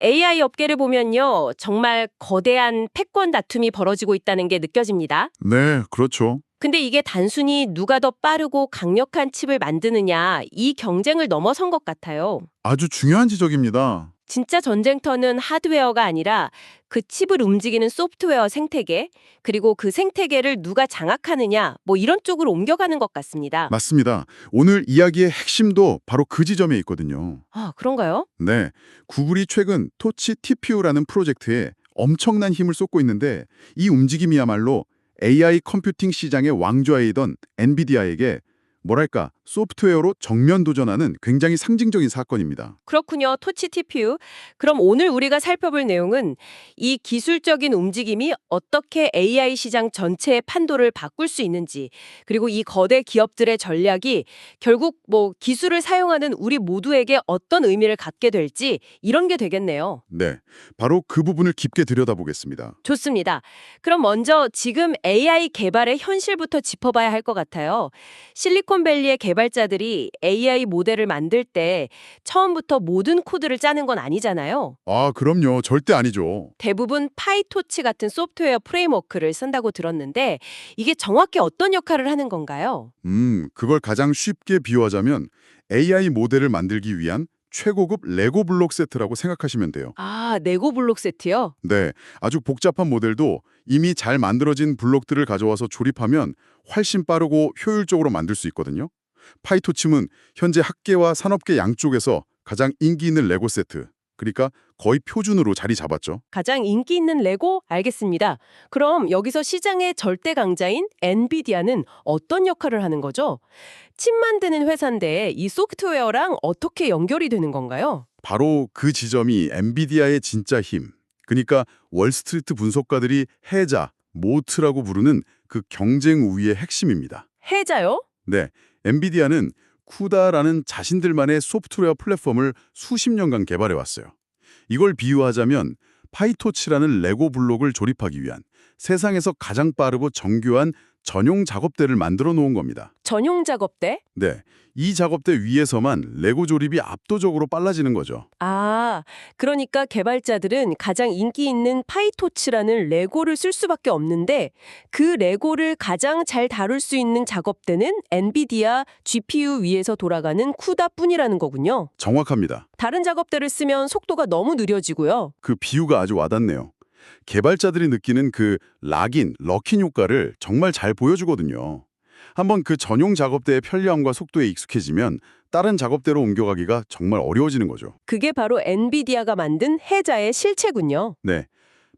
AI 업계를 보면요, 정말 거대한 패권 다툼이 벌어지고 있다는 게 느껴집니다. 네, 그렇죠. 근데 이게 단순히 누가 더 빠르고 강력한 칩을 만드느냐, 이 경쟁을 넘어선 것 같아요. 아주 중요한 지적입니다. 진짜 전쟁터는 하드웨어가 아니라 그 칩을 움직이는 소프트웨어 생태계, 그리고 그 생태계를 누가 장악하느냐, 뭐 이런 쪽으로 옮겨가는 것 같습니다. 맞습니다. 오늘 이야기의 핵심도 바로 그 지점에 있거든요. 아, 그런가요? 네, 구글이 최근 토치 TPU라는 프로젝트에 엄청난 힘을 쏟고 있는데 이 움직임이야말로 AI 컴퓨팅 시장의 왕좌이던 엔비디아에게 뭐랄까 소프트웨어로 정면 도전하는 굉장히 상징적인 사건입니다. 그렇군요. 토치 TPU. 그럼 오늘 우리가 살펴볼 내용은 이 기술적인 움직임이 어떻게 AI 시장 전체의 판도를 바꿀 수 있는지, 그리고 이 거대 기업들의 전략이 결국 뭐 기술을 사용하는 우리 모두에게 어떤 의미를 갖게 될지 이런 게 되겠네요. 네, 바로 그 부분을 깊게 들여다보겠습니다. 좋습니다. 그럼 먼저 지금 AI 개발의 현실부터 짚어봐야 할 것 같아요. 실리콘밸리의 개발자들이 AI 모델을 만들 때 처음부터 모든 코드를 짜는 건 아니잖아요. 아, 그럼요. 절대 아니죠. 대부분 파이토치 같은 소프트웨어 프레임워크를 쓴다고 들었는데 이게 정확히 어떤 역할을 하는 건가요? 그걸 가장 쉽게 비유하자면 AI 모델을 만들기 위한 최고급 레고 블록 세트라고 생각하시면 돼요. 아, 레고 블록 세트요? 네, 아주 복잡한 모델도 이미 잘 만들어진 블록들을 가져와서 조립하면 훨씬 빠르고 효율적으로 만들 수 있거든요. 파이토침은 현재 학계와 산업계 양쪽에서 가장 인기 있는 레고 세트, 그러니까 거의 표준으로 자리 잡았죠. 가장 인기 있는 레고? 알겠습니다. 그럼 여기서 시장의 절대 강자인 엔비디아는 어떤 역할을 하는 거죠? 칩 만드는 회사인데 이 소프트웨어랑 어떻게 연결이 되는 건가요? 바로 그 지점이 엔비디아의 진짜 힘, 그러니까 월스트리트 분석가들이 해자, 모트라고 부르는 그 경쟁 우위의 핵심입니다. 해자요? 네, 엔비디아는 쿠다라는 자신들만의 소프트웨어 플랫폼을 수십 년간 개발해왔어요. 이걸 비유하자면 파이토치라는 레고 블록을 조립하기 위한 세상에서 가장 빠르고 정교한 전용 작업대를 만들어 놓은 겁니다. 전용 작업대? 네, 이 작업대 위에서만 레고 조립이 압도적으로 빨라지는 거죠. 아, 그러니까 개발자들은 가장 인기 있는 파이토치라는 레고를 쓸 수밖에 없는데 그 레고를 가장 잘 다룰 수 있는 작업대는 엔비디아 GPU 위에서 돌아가는 쿠다뿐이라는 거군요. 정확합니다. 다른 작업대를 쓰면 속도가 너무 느려지고요. 그 비유가 아주 와닿네요. 개발자들이 느끼는 그 락인, 럭인 효과를 정말 잘 보여주거든요. 한번 그 전용 작업대의 편리함과 속도에 익숙해지면 다른 작업대로 옮겨가기가 정말 어려워지는 거죠. 그게 바로 엔비디아가 만든 해자의 실체군요. 네,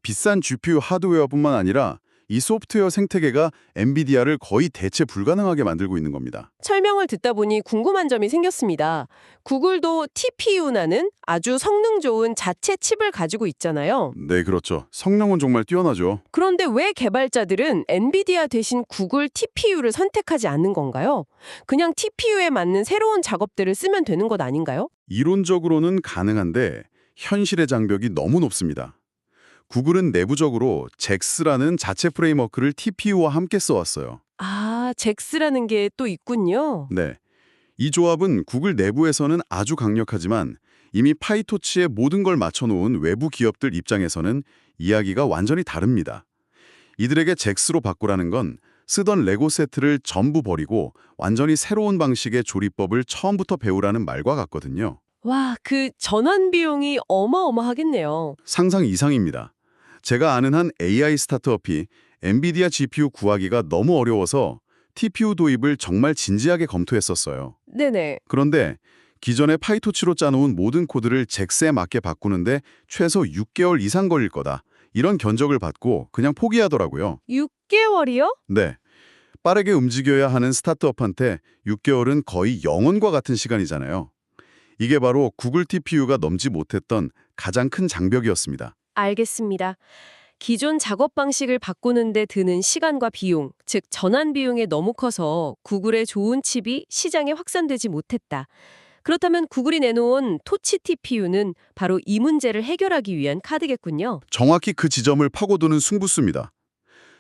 비싼 GPU 하드웨어뿐만 아니라 이 소프트웨어 생태계가 엔비디아를 거의 대체 불가능하게 만들고 있는 겁니다. 설명을 듣다 보니 궁금한 점이 생겼습니다. 구글도 TPU라는 아주 성능 좋은 자체 칩을 가지고 있잖아요. 네, 그렇죠. 성능은 정말 뛰어나죠. 그런데 왜 개발자들은 엔비디아 대신 구글 TPU를 선택하지 않는 건가요? 그냥 TPU에 맞는 새로운 작업들을 쓰면 되는 것 아닌가요? 이론적으로는 가능한데 현실의 장벽이 너무 높습니다. 구글은 내부적으로 잭스라는 자체 프레임워크를 TPU와 함께 써왔어요. 아, 잭스라는 게 또 있군요. 네, 이 조합은 구글 내부에서는 아주 강력하지만 이미 파이토치에 모든 걸 맞춰놓은 외부 기업들 입장에서는 이야기가 완전히 다릅니다. 이들에게 잭스로 바꾸라는 건 쓰던 레고 세트를 전부 버리고 완전히 새로운 방식의 조립법을 처음부터 배우라는 말과 같거든요. 와, 그 전환 비용이 어마어마하겠네요. 상상 이상입니다. 제가 아는 한 AI 스타트업이 엔비디아 GPU 구하기가 너무 어려워서 TPU 도입을 정말 진지하게 검토했었어요. 네네. 그런데 기존의 파이토치로 짜놓은 모든 코드를 잭스에 맞게 바꾸는데 최소 6개월 이상 걸릴 거다. 이런 견적을 받고 그냥 포기하더라고요. 6개월이요? 네, 빠르게 움직여야 하는 스타트업한테 6개월은 거의 영혼과 같은 시간이잖아요. 이게 바로 구글 TPU가 넘지 못했던 가장 큰 장벽이었습니다. 알겠습니다. 기존 작업 방식을 바꾸는데 드는 시간과 비용, 즉 전환 비용이 너무 커서 구글의 좋은 칩이 시장에 확산되지 못했다. 그렇다면 구글이 내놓은 토치 TPU는 바로 이 문제를 해결하기 위한 카드겠군요. 정확히 그 지점을 파고드는 승부수입니다.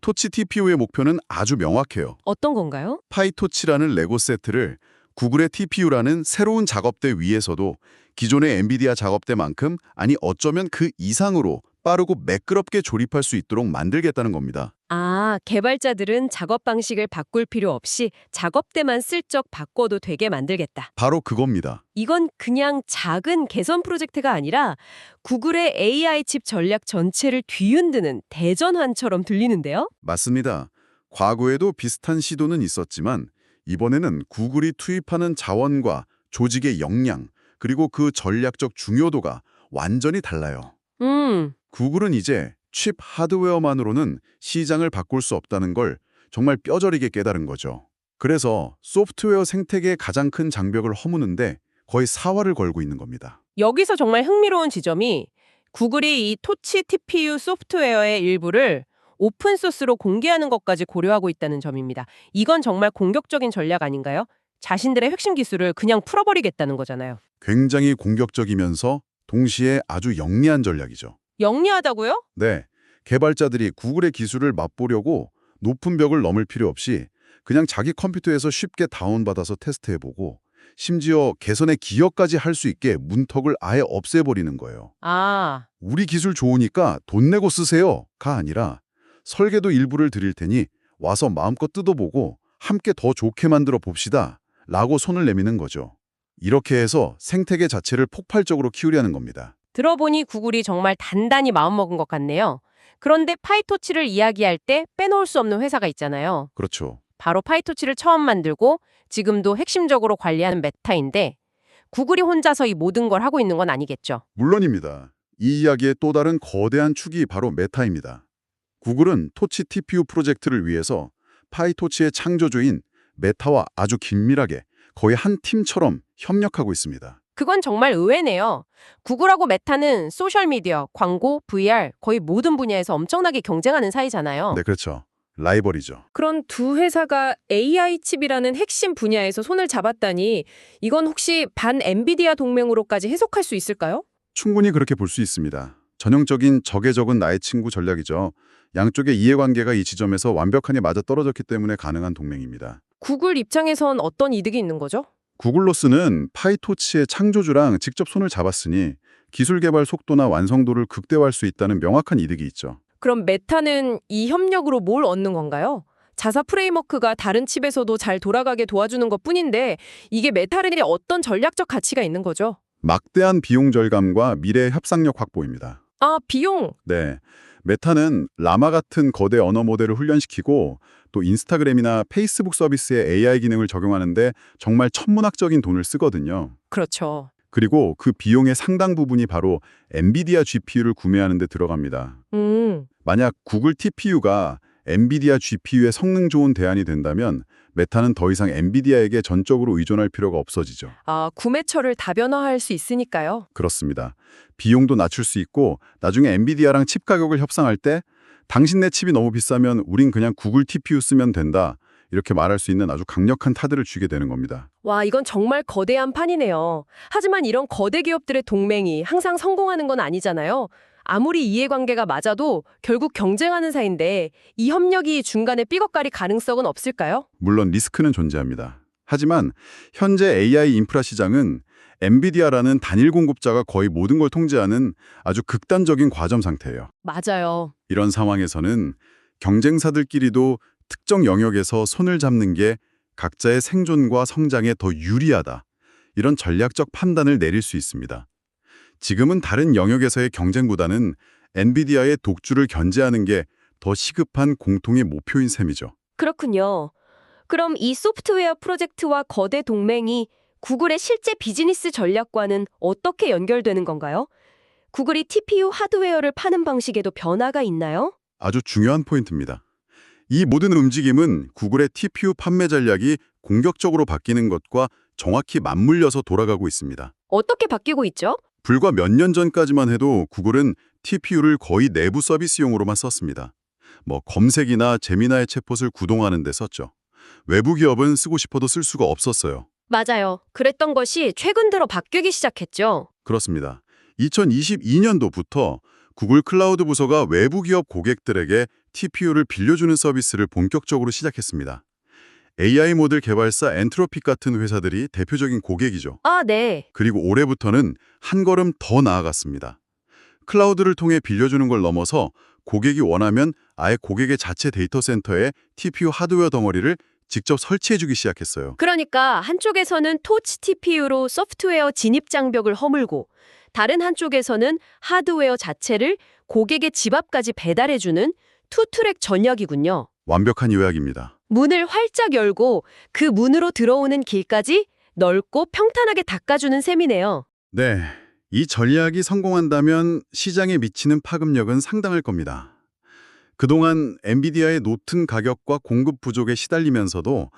토치 TPU의 목표는 아주 명확해요. 어떤 건가요? 파이토치라는 레고 세트를 구글의 TPU라는 새로운 작업대 위에서도 기존의 엔비디아 작업대만큼 아니 어쩌면 그 이상으로 빠르고 매끄럽게 조립할 수 있도록 만들겠다는 겁니다. 아, 개발자들은 작업 방식을 바꿀 필요 없이 작업대만 슬쩍 바꿔도 되게 만들겠다. 바로 그겁니다. 이건 그냥 작은 개선 프로젝트가 아니라 구글의 AI 칩 전략 전체를 뒤흔드는 대전환처럼 들리는데요? 맞습니다. 과거에도 비슷한 시도는 있었지만 이번에는 구글이 투입하는 자원과 조직의 역량, 그리고 그 전략적 중요도가 완전히 달라요. 음, 구글은 이제 칩 하드웨어만으로는 시장을 바꿀 수 없다는 걸 정말 뼈저리게 깨달은 거죠. 그래서 소프트웨어 생태계의 가장 큰 장벽을 허무는데 거의 사활을 걸고 있는 겁니다. 여기서 정말 흥미로운 지점이 구글이 이 토치 TPU 소프트웨어의 일부를 오픈소스로 공개하는 것까지 고려하고 있다는 점입니다. 이건 정말 공격적인 전략 아닌가요? 자신들의 핵심 기술을 그냥 풀어버리겠다는 거잖아요. 굉장히 공격적이면서 동시에 아주 영리한 전략이죠. 영리하다고요? 네, 개발자들이 구글의 기술을 맛보려고 높은 벽을 넘을 필요 없이 그냥 자기 컴퓨터에서 쉽게 다운받아서 테스트해보고 심지어 개선의 기여까지 할 수 있게 문턱을 아예 없애버리는 거예요. 아, 우리 기술 좋으니까 돈 내고 쓰세요가 아니라 설계도 일부를 드릴 테니 와서 마음껏 뜯어보고 함께 더 좋게 만들어 봅시다 라고 손을 내미는 거죠. 이렇게 해서 생태계 자체를 폭발적으로 키우려는 겁니다. 들어보니 구글이 정말 단단히 마음먹은 것 같네요. 그런데 파이토치를 이야기할 때 빼놓을 수 없는 회사가 있잖아요. 그렇죠. 바로 파이토치를 처음 만들고 지금도 핵심적으로 관리하는 메타인데 구글이 혼자서 이 모든 걸 하고 있는 건 아니겠죠. 물론입니다. 이 이야기의 또 다른 거대한 축이 바로 메타입니다. 구글은 토치 TPU 프로젝트를 위해서 파이토치의 창조주인 메타와 아주 긴밀하게 거의 한 팀처럼 협력하고 있습니다. 그건 정말 의외네요. 구글하고 메타는 소셜미디어, 광고, VR 거의 모든 분야에서 엄청나게 경쟁하는 사이잖아요. 네, 그렇죠. 라이벌이죠. 그런 두 회사가 AI 칩이라는 핵심 분야에서 손을 잡았다니 이건 혹시 반 엔비디아 동맹으로까지 해석할 수 있을까요? 충분히 그렇게 볼 수 있습니다. 전형적인 적의 적은 나의 친구 전략이죠. 양쪽의 이해관계가 이 지점에서 완벽하게 맞아떨어졌기 때문에 가능한 동맹입니다. 구글 입장에선 어떤 이득이 있는 거죠? 구글로스는 파이토치의 창조주랑 직접 손을 잡았으니 기술 개발 속도나 완성도를 극대화할 수 있다는 명확한 이득이 있죠. 그럼 메타는 이 협력으로 뭘 얻는 건가요? 자사 프레임워크가 다른 칩에서도 잘 돌아가게 도와주는 것뿐인데 이게 메타른이 어떤 전략적 가치가 있는 거죠? 막대한 비용 절감과 미래 협상력 확보입니다. 아, 비용! 네, 메타는 라마 같은 거대 언어 모델을 훈련시키고 또 인스타그램이나 페이스북 서비스에 AI 기능을 적용하는데 정말 천문학적인 돈을 쓰거든요. 그렇죠. 그리고 그 비용의 상당 부분이 바로 엔비디아 GPU를 구매하는 데 들어갑니다. 만약 구글 TPU가 엔비디아 GPU의 성능 좋은 대안이 된다면 메타는 더 이상 엔비디아에게 전적으로 의존할 필요가 없어지죠. 아, 구매처를 다변화할 수 있으니까요. 그렇습니다. 비용도 낮출 수 있고 나중에 엔비디아랑 칩 가격을 협상할 때 당신네 칩이 너무 비싸면 우린 그냥 구글 TPU 쓰면 된다. 이렇게 말할 수 있는 아주 강력한 카드를 쥐게 되는 겁니다. 와, 이건 정말 거대한 판이네요. 하지만 이런 거대 기업들의 동맹이 항상 성공하는 건 아니잖아요. 아무리 이해관계가 맞아도 결국 경쟁하는 사이인데 이 협력이 중간에 삐걱거릴 가능성은 없을까요? 물론 리스크는 존재합니다. 하지만 현재 AI 인프라 시장은 엔비디아라는 단일 공급자가 거의 모든 걸 통제하는 아주 극단적인 과점 상태예요. 맞아요. 이런 상황에서는 경쟁사들끼리도 특정 영역에서 손을 잡는 게 각자의 생존과 성장에 더 유리하다. 이런 전략적 판단을 내릴 수 있습니다. 지금은 다른 영역에서의 경쟁보다는 엔비디아의 독주를 견제하는 게 더 시급한 공통의 목표인 셈이죠. 그렇군요. 그럼 이 소프트웨어 프로젝트와 거대 동맹이 구글의 실제 비즈니스 전략과는 어떻게 연결되는 건가요? 구글이 TPU 하드웨어를 파는 방식에도 변화가 있나요? 아주 중요한 포인트입니다. 이 모든 움직임은 구글의 TPU 판매 전략이 공격적으로 바뀌는 것과 정확히 맞물려서 돌아가고 있습니다. 어떻게 바뀌고 있죠? 불과 몇 년 전까지만 해도 구글은 TPU를 거의 내부 서비스용으로만 썼습니다. 검색이나 제미나이 챗봇을 구동하는 데 썼죠. 외부 기업은 쓰고 싶어도 쓸 수가 없었어요. 맞아요. 그랬던 것이 최근 들어 바뀌기 시작했죠. 그렇습니다. 2022년도부터 구글 클라우드 부서가 외부 기업 고객들에게 TPU를 빌려주는 서비스를 본격적으로 시작했습니다. AI 모델 개발사 엔트로픽 같은 회사들이 대표적인 고객이죠. 아, 네. 그리고 올해부터는 한 걸음 더 나아갔습니다. 클라우드를 통해 빌려주는 걸 넘어서 고객이 원하면 아예 고객의 자체 데이터 센터에 TPU 하드웨어 덩어리를 직접 설치해주기 시작했어요. 그러니까 한쪽에서는 토치 TPU로 소프트웨어 진입 장벽을 허물고 다른 한쪽에서는 하드웨어 자체를 고객의 집 앞까지 배달해주는 투트랙 전략이군요. 완벽한 요약입니다. 문을 활짝 열고 그 문으로 들어오는 길까지 넓고 평탄하게 닦아주는 셈이네요. 네, 이 전략이 성공한다면 시장에 미치는 파급력은 상당할 겁니다. 그동안 엔비디아의 높은 가격과 공급 부족에 시달리면서도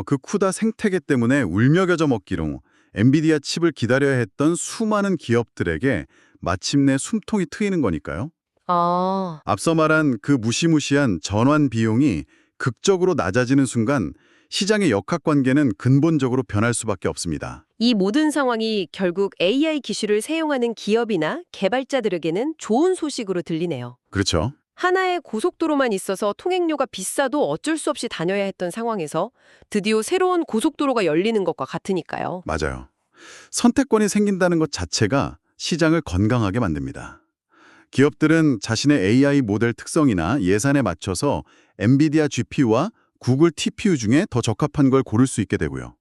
그 쿠다 생태계 때문에 울며겨져 먹기로 엔비디아 칩을 기다려야 했던 수많은 기업들에게 마침내 숨통이 트이는 거니까요. 아, 앞서 말한 그 무시무시한 전환 비용이 극적으로 낮아지는 순간 시장의 역학관계는 근본적으로 변할 수밖에 없습니다. 이 모든 상황이 결국 AI 기술을 사용하는 기업이나 개발자들에게는 좋은 소식으로 들리네요. 그렇죠? 하나의 고속도로만 있어서 통행료가 비싸도 어쩔 수 없이 다녀야 했던 상황에서 드디어 새로운 고속도로가 열리는 것과 같으니까요. 맞아요. 선택권이 생긴다는 것 자체가 시장을 건강하게 만듭니다. 기업들은 자신의 AI 모델 특성이나 예산에 맞춰서 엔비디아 GPU와 구글 TPU 중에 더 적합한 걸 고를 수 있게 되고요.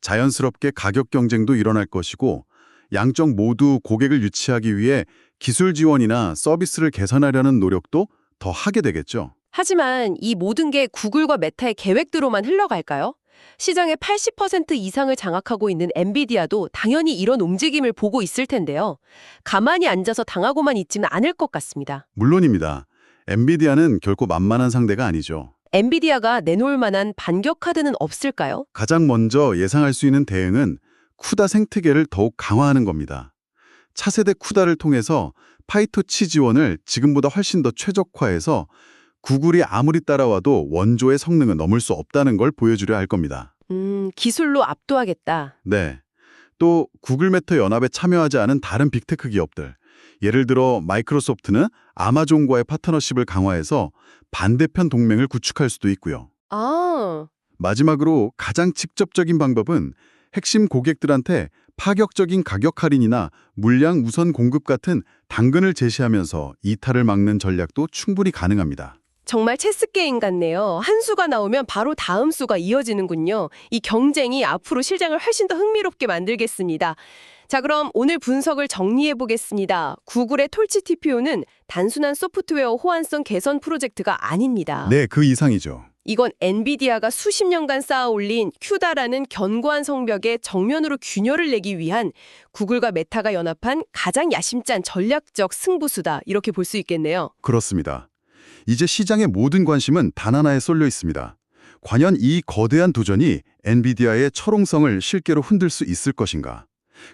자연스럽게 가격 경쟁도 일어날 것이고 양쪽 모두 고객을 유치하기 위해 기술 지원이나 서비스를 개선하려는 노력도 더 하게 되겠죠. 하지만 이 모든 게 구글과 메타의 계획대로만 흘러갈까요? 시장의 80% 이상을 장악하고 있는 엔비디아도 당연히 이런 움직임을 보고 있을 텐데요. 가만히 앉아서 당하고만 있지는 않을 것 같습니다. 물론입니다. 엔비디아는 결코 만만한 상대가 아니죠. 엔비디아가 내놓을 만한 반격 카드는 없을까요? 가장 먼저 예상할 수 있는 대응은 쿠다 생태계를 더욱 강화하는 겁니다. 차세대 쿠다를 통해서 파이토치 지원을 지금보다 훨씬 더 최적화해서 구글이 아무리 따라와도 원조의 성능은 넘을 수 없다는 걸 보여주려 할 겁니다. 기술로 압도하겠다. 네. 또 구글 메타 연합에 참여하지 않은 다른 빅테크 기업들, 예를 들어 마이크로소프트는 아마존과의 파트너십을 강화해서 반대편 동맹을 구축할 수도 있고요. 아, 마지막으로 가장 직접적인 방법은 핵심 고객들한테 파격적인 가격 할인이나 물량 우선 공급 같은 당근을 제시하면서 이탈을 막는 전략도 충분히 가능합니다. 정말 체스 게임 같네요. 한 수가 나오면 바로 다음 수가 이어지는군요. 이 경쟁이 앞으로 시장을 훨씬 더 흥미롭게 만들겠습니다. 자, 그럼 오늘 분석을 정리해 보겠습니다. 구글의 톨치 TPU는 단순한 소프트웨어 호환성 개선 프로젝트가 아닙니다. 네, 그 이상이죠. 이건 엔비디아가 수십 년간 쌓아 올린 큐다라는 견고한 성벽에 정면으로 균열을 내기 위한 구글과 메타가 연합한 가장 야심찬 전략적 승부수다. 이렇게 볼 수 있겠네요. 그렇습니다. 이제 시장의 모든 관심은 단 하나에 쏠려 있습니다. 과연 이 거대한 도전이 엔비디아의 철옹성을 실제로 흔들 수 있을 것인가?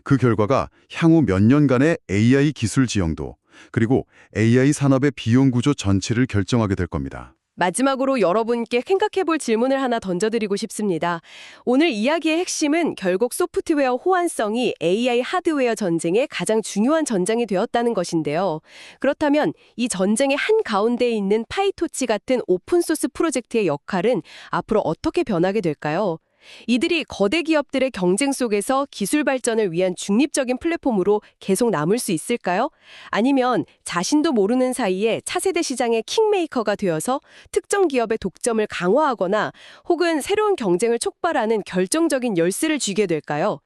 그 결과가 향후 몇 년간의 AI 기술 지형도 그리고 AI 산업의 비용 구조 전체를 결정하게 될 겁니다. 마지막으로 여러분께 생각해볼 질문을 하나 던져드리고 싶습니다. 오늘 이야기의 핵심은 결국 소프트웨어 호환성이 AI 하드웨어 전쟁의 가장 중요한 전장이 되었다는 것인데요. 그렇다면 이 전쟁의 한가운데에 있는 파이토치 같은 오픈소스 프로젝트의 역할은 앞으로 어떻게 변하게 될까요? 이들이 거대 기업들의 경쟁 속에서 기술 발전을 위한 중립적인 플랫폼으로 계속 남을 수 있을까요? 아니면 자신도 모르는 사이에 차세대 시장의 킹메이커가 되어서 특정 기업의 독점을 강화하거나 혹은 새로운 경쟁을 촉발하는 결정적인 열쇠를 쥐게 될까요?